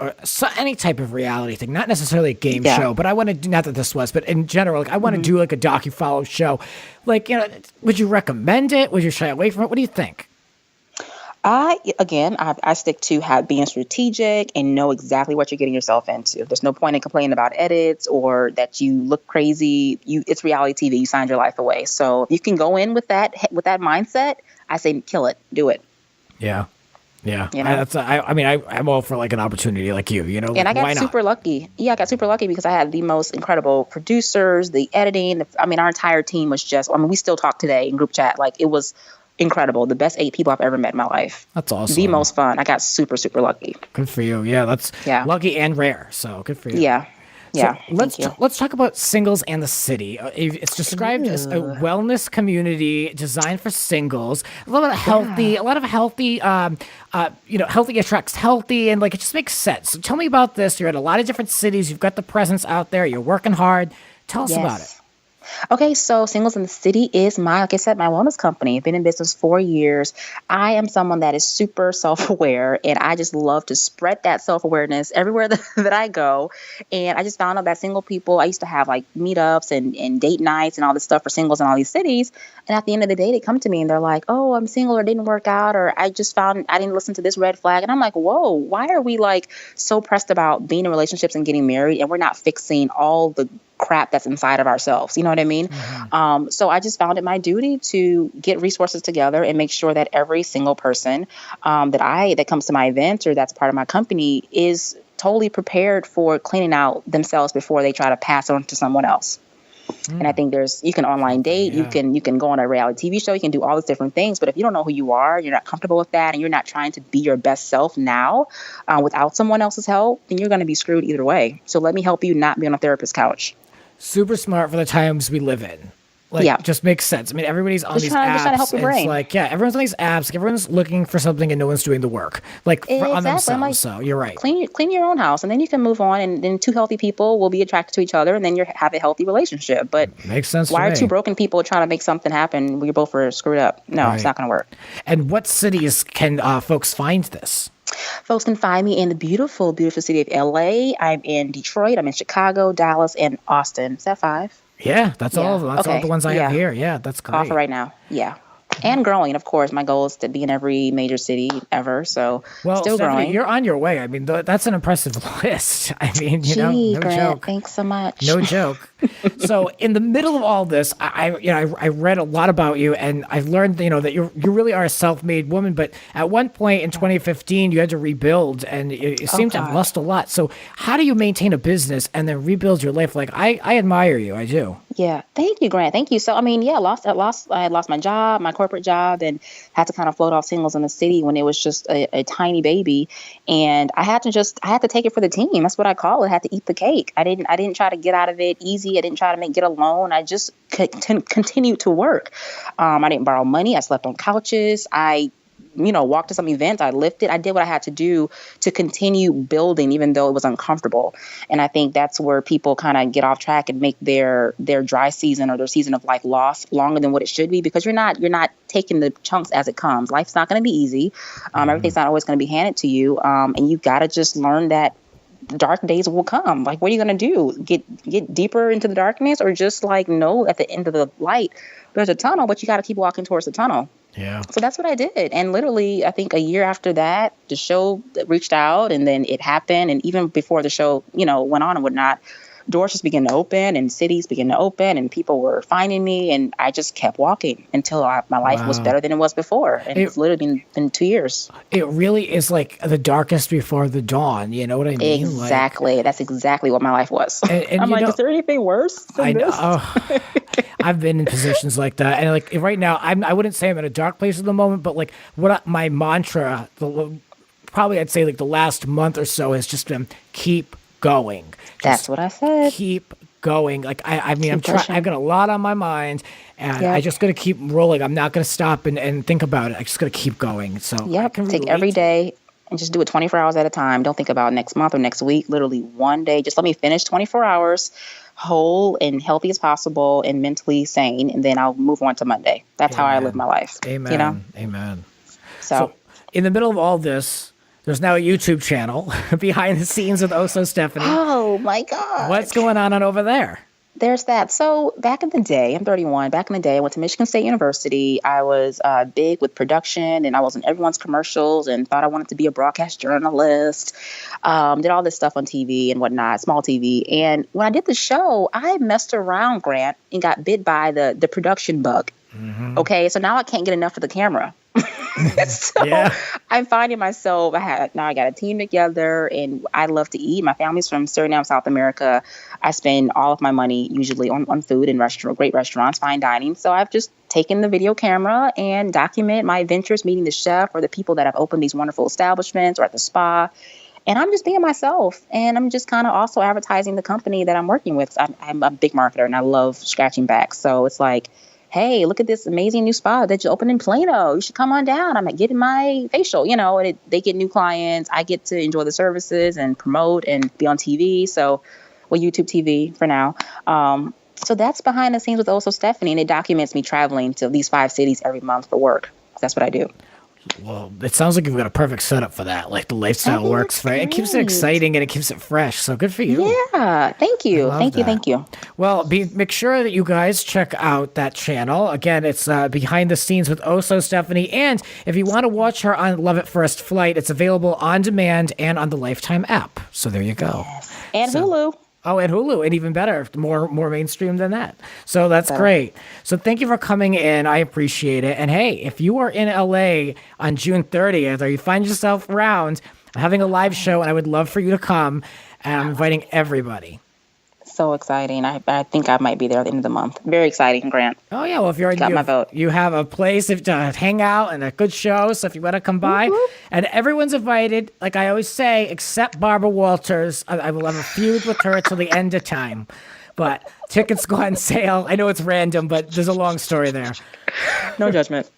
any type of reality thing, not necessarily a game show, but I want to do, not that this was, but in general, like I want to do like a docu-follow show. Like, would you recommend it? Would you shy away from it? What do you think?
I stick to being strategic and know exactly what you're getting yourself into. There's no point in complaining about edits or that you look crazy. It's reality TV. You signed your life away. So you can go in with that mindset. I say, kill it, do it.
Yeah. I'm all for like an opportunity like you, like,
and I got super lucky. Yeah, I got super lucky because I had the most incredible producers, the editing. Our entire team was we still talk today in group chat. Like, it was incredible. The best 8 people I've ever met in my life.
That's awesome.
The most fun. I got super, super lucky.
Good for you. Yeah, that's lucky and rare. So good for you.
Yeah. Yeah.
So let's talk about Singles and the City. It's described as a wellness community designed for singles. A lot of healthy, healthy attracts healthy, and like it just makes sense. So tell me about this. You're at a lot of different cities. You've got the presence out there. You're working hard. Tell us about it.
Okay, so Singles in the City is like I said, my wellness company. I've been in business 4 years. I am someone that is super self-aware, and I just love to spread that self-awareness everywhere that I go. And I just found out that single people, I used to have like meetups and date nights and all this stuff for singles in all these cities. And at the end of the day, they come to me and they're like, oh, I'm single, or it didn't work out, or I just found I didn't listen to this red flag. And I'm like, whoa, why are we like so pressed about being in relationships and getting married, and we're not fixing all the crap that's inside of ourselves? You know what I mean? Mm-hmm. So I just found it my duty to get resources together and make sure that every single person that comes to my event or that's part of my company is totally prepared for cleaning out themselves before they try to pass on to someone else. And I think you can online date, you can go on a reality TV show, you can do all these different things. But if you don't know who you are, you're not comfortable with that, and you're not trying to be your best self now without someone else's help, then you're going to be screwed either way. So let me help you not be on a therapist's couch.
Super smart for the times we live in. Like, just makes sense. I mean, everybody's on these apps. Just trying to help your brain. It's like, everyone's on these apps. Like, everyone's looking for something and no one's doing the work. Like, on themselves. Like, so you're right.
Clean your own house, and then you can move on, and then 2 healthy people will be attracted to each other, and then you have a healthy relationship. But
makes sense.
Why are 2 broken people trying to make something happen when you both are screwed up? No, It's not going to work.
And what cities can folks find this?
Folks can find me in the beautiful, beautiful city of LA. I'm in Detroit. I'm in Chicago, Dallas, and Austin. Is that 5?
Yeah, that's all of them. That's all the ones I have here. Yeah, that's great.
Offer right now. Yeah. And growing, of course. My goal is to be in every major city ever. So, still growing.
You're on your way. I mean, that's an impressive list. I mean,
no
Grant,
joke. Thanks so much.
No joke. So, in the middle of all this, I read a lot about you, and I learned, that you really are a self-made woman. But at one point in 2015, you had to rebuild, and you seem to have lost a lot. So, how do you maintain a business and then rebuild your life? Like, I admire you. I do.
Yeah. Thank you, Grant. Thank you. So, I mean, I lost my job, my corporate job, and had to kind of float off Singles in the City when it was just a tiny baby. And I had to take it for the team. That's what I call it. I had to eat the cake. I didn't try to get out of it easy. I didn't try to get a loan. I just continued to work. I didn't borrow money. I slept on couches. I walked to some events. I lifted. I did what I had to do to continue building, even though it was uncomfortable. And I think that's where people kind of get off track and make their dry season or their season of like loss longer than what it should be, because you're not taking the chunks as it comes. Life's not going to be easy. Everything's not always going to be handed to you. And you got to just learn that dark days will come. Like, what are you going to do? Get deeper into the darkness, or just know at the end of the light there's a tunnel, but you got to keep walking towards the tunnel.
Yeah.
So that's what I did. And literally, I think a year after that, the show reached out, and then it happened. And even before the show, went on and whatnot, doors just began to open and cities began to open and people were finding me. And I just kept walking until my life was better than it was before. And it's literally been 2 years. It
really is like the darkest before the dawn. You know what I mean?
Exactly. That's exactly what my life was. And I'm like, is there anything worse than this?
I've been in positions like that. And right now, I wouldn't say I'm in a dark place at the moment, but my mantra, probably I'd say the last month or so has just been keep going.
That's what I said.
Keep going. I've got a lot on my mind, and I just got to keep rolling. I'm not going to stop and think about it. I just got to keep going. So
take every day and just do it 24 hours at a time. Don't think about next month or next week. Literally one day. Just let me finish 24 hours whole and healthy as possible and mentally sane, and then I'll move on to Monday. That's how I live my life.
Amen. Amen. So in the middle of all this, there's now a YouTube channel, Behind the Scenes with Also Stephanie.
Oh my God.
What's going on over there?
There's that. So back in the day, I'm 31. Back in the day, I went to Michigan State University. I was big with production, and I was in everyone's commercials and thought I wanted to be a broadcast journalist. Did all this stuff on TV and whatnot, small TV. And when I did the show, I messed around, Grant, and got bit by the production bug. Mm-hmm. Okay, so now I can't get enough of the camera. So I'm finding myself, I got a team together, and I love to eat. My family's from Suriname, South America. I spend all of my money usually on food and great restaurants, fine dining. So I've just taken the video camera and document my adventures meeting the chef or the people that have opened these wonderful establishments or at the spa. And I'm just being myself. And I'm just kind of also advertising the company that I'm working with. I'm a big marketer and I love scratching back. So it's like, hey, look at this amazing new spa that you opened in Plano. You should come on down. I'm getting my facial, and they get new clients. I get to enjoy the services and promote and be on TV. So, YouTube TV for now. So that's Behind the Scenes with Also Stephanie, and it documents me traveling to these 5 cities every month for work. That's what I do.
Well, it sounds like you've got a perfect setup for that. Like the lifestyle works for it. It keeps it exciting and it keeps it fresh. So good for you.
Yeah, thank you. Thank you.
Well, make sure that you guys check out that channel. Again, it's Behind the Scenes with Also Stephanie. And if you want to watch her on Love at First Flight, it's available on demand and on the Lifetime app. So there you go.
Yes. And Hulu.
Oh, and Hulu, and even better, more mainstream than that. So that's great. So thank you for coming in. I appreciate it. And hey, if you are in LA on June 30th, or you find yourself around, I'm having a live show, and I would love for you to come. And I'm inviting everybody.
So exciting. I think I might be there at the end of the month. Very exciting, Grant.
Oh, yeah. Well, if you're
got my vote.
You have a place to hang out and a good show. So if you want to come by, and everyone's invited, like I always say, except Barbara Walters. I will have a feud with her till the end of time. But tickets go on sale. I know it's random, but there's a long story there.
No judgment.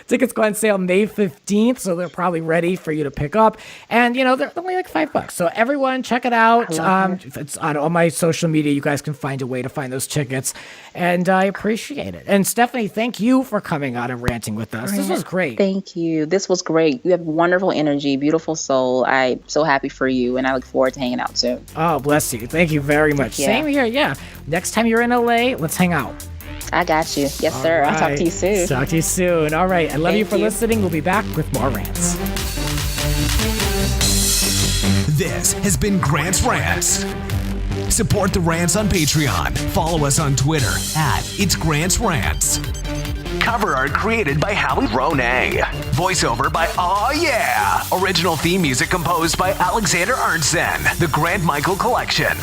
Tickets go on sale May 15th, so they're probably ready for you to pick up. And, they're only like $5. So everyone, check it out. It's on all my social media. You guys can find a way to find those tickets. And I appreciate it. And Stephanie, thank you for coming on and ranting with us. This was great.
Thank you. This was great. You have wonderful energy, beautiful soul. I'm so happy for you, and I look forward to hanging out soon.
Oh, bless you. Thank you very much.
Yeah.
Same here. Yeah. Next time you're in LA, let's hang out.
I got you. Yes, sir.
All
I'll talk to you soon.
Talk to you soon. All right. I love you
Thank
for
you.
listening. We'll be back with more rants.
This has been Grant's Rants. Support the Rants on Patreon. Follow us on Twitter @It's Grant's Rants. Cover art created by Howie Ronay. Voiceover by Aw Yeah. Original theme music composed by Alexander Arntzen. The Grant Michael Collection.